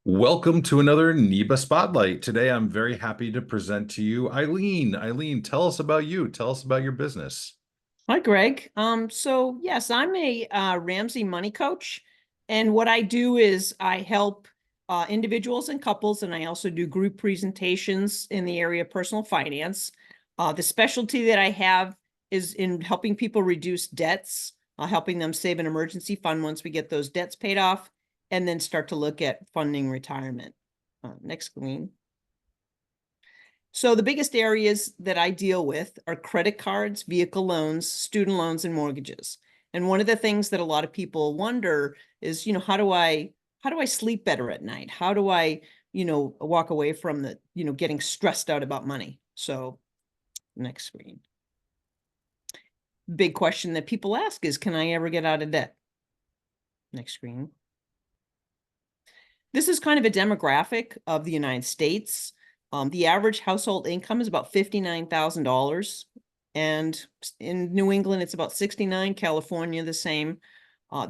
Welcome to another NEBA Spotlight. Today, I'm very happy to present to you Eileen. Eileen, tell us about you. Tell us about your business. Hi, Greg. So yes, I'm a Ramsey money coach, and what I do is I help individuals and couples, and I also do group presentations in the area of personal finance. The specialty that I have is in helping people reduce debts, helping them save an emergency fund once we get those debts paid off, and then start to look at funding retirement. Next screen. So the biggest areas that I deal with are credit cards, vehicle loans, student loans, and mortgages. And one of the things that a lot of people wonder is, how do I sleep better at night? How do I, walk away from getting stressed out about money? So next screen. Big question that people ask is, can I ever get out of debt? Next screen. This is kind of a demographic of the United States. The average household income is about $59,000. And in New England, it's about 69, California, the same.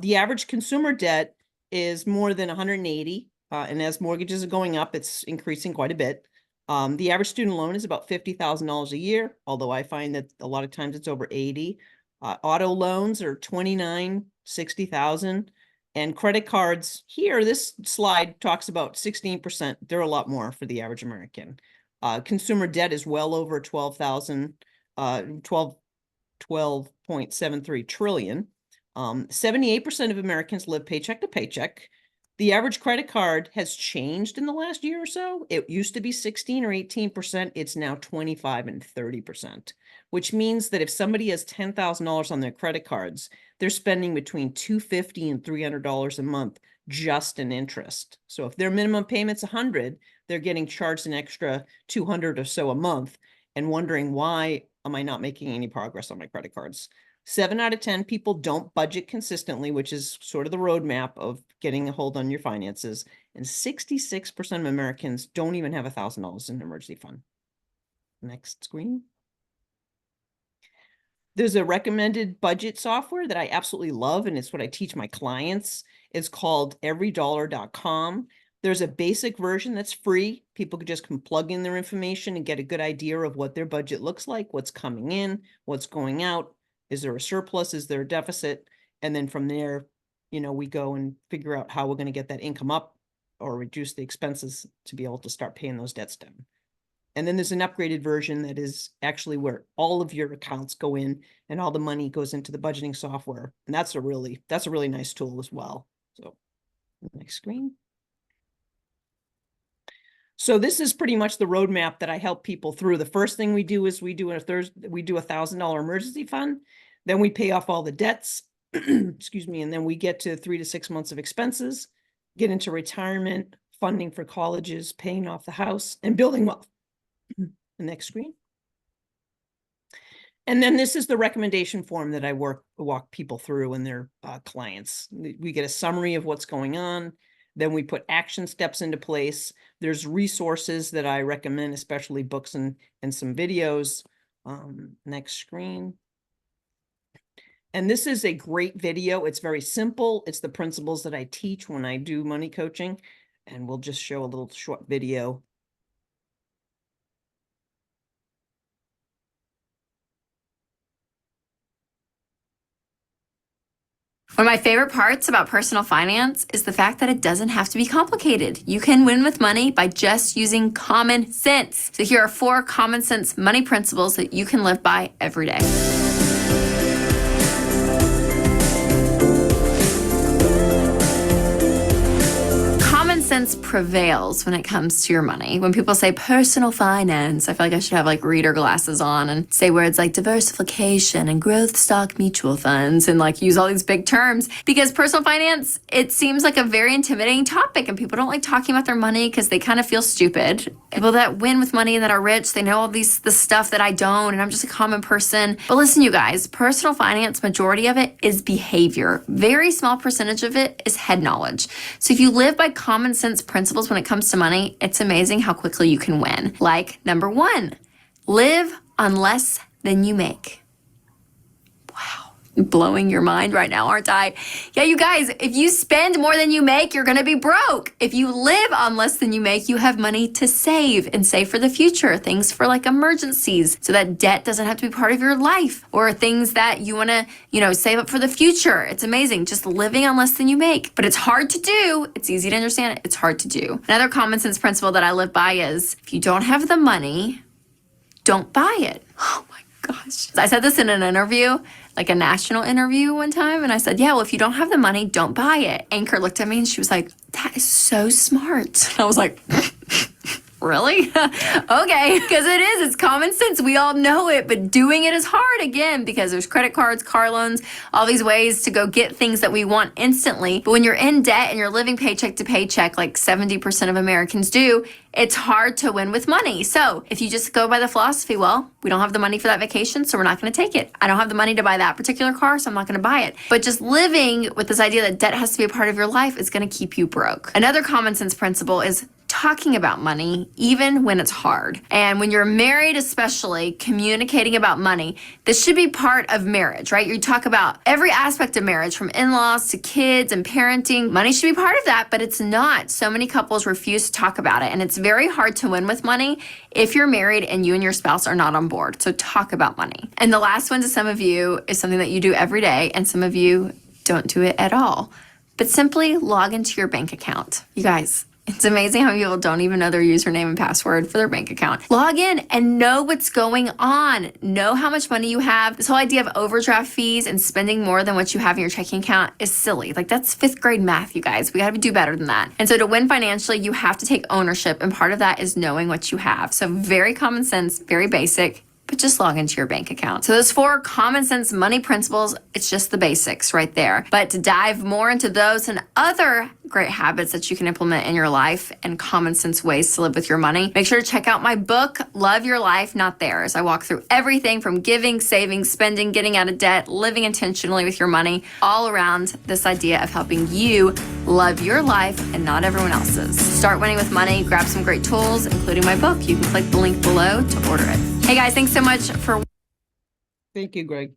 The average consumer debt is more than 180. And as mortgages are going up, it's increasing quite a bit. The average student loan is about $50,000 a year, although I find that a lot of times it's over 80. Auto loans are 29, 60,000. And credit cards here, this slide talks about 16%. They're a lot more for the average American. Consumer debt is well over 12.73 trillion. 78% of Americans live paycheck to paycheck. The average credit card has changed in the last year or so. It used to be 16 or 18%. It's now 25 and 30%, which means that if somebody has $10,000 on their credit cards, they're spending between $250 and $300 a month just in interest. So if their minimum payment's $100, they're getting charged an extra $200 or so a month and wondering, why am I not making any progress on my credit cards? 7 out of 10 people don't budget consistently, which is sort of the roadmap of getting a hold on your finances. And 66% of Americans don't even have $1,000 in an emergency fund. Next screen. There's a recommended budget software that I absolutely love, and it's what I teach my clients. It's called everydollar.com. There's a basic version that's free. People could just plug in their information and get a good idea of what their budget looks like, what's coming in, what's going out. Is there a surplus? Is there a deficit? And then from there, we go and figure out how we're going to get that income up or reduce the expenses to be able to start paying those debts down. And then there's an upgraded version that is actually where all of your accounts go in and all the money goes into the budgeting software. And that's a really nice tool as well. So next screen. So this is pretty much the roadmap that I help people through. The first thing we do is we do a $1,000 emergency fund. Then we pay off all the debts, excuse me, and then we get to 3 to 6 months of expenses, get into retirement, funding for colleges, paying off the house, and building wealth. The next screen. And then this is the recommendation form that I walk people through and their clients. We get a summary of what's going on. Then we put action steps into place. There's resources that I recommend, especially books and some videos. Next screen. And this is a great video. It's very simple. It's the principles that I teach when I do money coaching. And we'll just show a little short video. One of my favorite parts about personal finance is the fact that it doesn't have to be complicated. You can win with money by just using common sense. So here are 4 common sense money principles that you can live by every day. Sense prevails when it comes to your money. When people say personal finance, I feel like I should have like reader glasses on and say words like diversification and growth stock mutual funds and like use all these big terms, because personal finance, it seems like a very intimidating topic and people don't like talking about their money because they kind of feel stupid. People that win with money and that are rich, they know all the stuff that I don't, and I'm just a common person. But listen, you guys, personal finance, majority of it is behavior. Very small percentage of it is head knowledge. So if you live by common sense principles when it comes to money, it's amazing how quickly you can win. Like number 1, live on less than you make. Wow. blowing your mind right now, aren't I? Yeah, you guys, if you spend more than you make, you're going to be broke. If you live on less than you make, you have money to save and save for the future, things for like emergencies, so that debt doesn't have to be part of your life, or things that you want to, save up for the future. It's amazing just living on less than you make, but it's hard to do. It's easy to understand. It's hard to do. Another common sense principle that I live by is if you don't have the money, don't buy it. Oh my gosh. I said this in an interview, like a national interview one time, and I said, yeah, well, if you don't have the money, don't buy it. Anchor looked at me and she was like, that is so smart. And I was like, really? Okay, because it is. It's common sense. We all know it, but doing it is hard, again, because there's credit cards, car loans, all these ways to go get things that we want instantly. But when you're in debt and you're living paycheck to paycheck, like 70% of Americans do, it's hard to win with money. So if you just go by the philosophy, well, we don't have the money for that vacation, so we're not going to take it. I don't have the money to buy that particular car, so I'm not going to buy it. But just living with this idea that debt has to be a part of your life is going to keep you broke. Another common sense principle is talking about money, even when it's hard. And when you're married, especially, communicating about money, this should be part of marriage, right? You talk about every aspect of marriage, from in-laws to kids and parenting. Money should be part of that, but it's not. So many couples refuse to talk about it, and it's very hard to win with money if you're married and you and your spouse are not on board. So talk about money. And the last one to some of you is something that you do every day, and some of you don't do it at all. But simply log into your bank account. You guys, it's amazing how people don't even know their username and password for their bank account. Log in and know what's going on. Know how much money you have. This whole idea of overdraft fees and spending more than what you have in your checking account is silly. Like, that's 5th grade math, you guys. We gotta do better than that. And so to win financially, you have to take ownership, and part of that is knowing what you have. So very common sense, very basic, but just log into your bank account. So those 4 common sense money principles, it's just the basics right there. But to dive more into those and other great habits that you can implement in your life and common sense ways to live with your money, make sure to check out my book, Love Your Life, Not Theirs. I walk through everything from giving, saving, spending, getting out of debt, living intentionally with your money, all around this idea of helping you love your life and not everyone else's. Start winning with money, grab some great tools, including my book. You can click the link below to order it. Hey guys, thanks so much for. Thank you, Greg.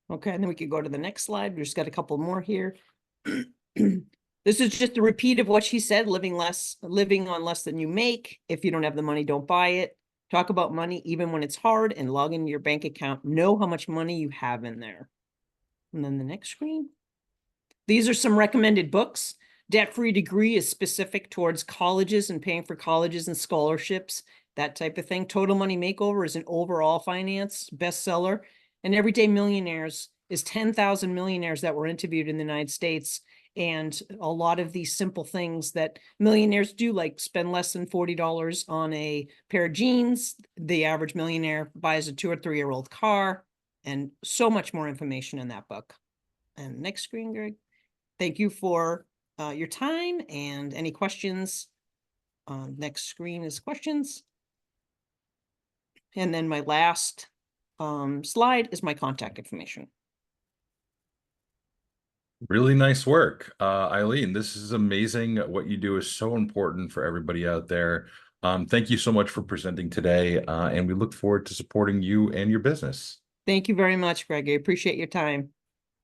Okay, and then we could go to the next slide. We just got a couple more here. This is just a repeat of what she said: living on less than you make. If you don't have the money, don't buy it. Talk about money even when it's hard, and log into your bank account. Know how much money you have in there. And then the next screen. These are some recommended books. Debt-Free Degree is specific towards colleges and paying for colleges and scholarships, that type of thing. Total Money Makeover is an overall finance bestseller. And Everyday Millionaires is 10,000 millionaires that were interviewed in the United States. And a lot of these simple things that millionaires do, like spend less than $40 on a pair of jeans. The average millionaire buys a 2 or 3-year-old car, and so much more information in that book. And next screen, Greg. Thank you for your time, and any questions. Next screen is questions. And then my last slide is my contact information. Really nice work, Eileen. This is amazing. What you do is so important for everybody out there. Thank you so much for presenting today, and we look forward to supporting you and your business. Thank you very much, Greg. I appreciate your time.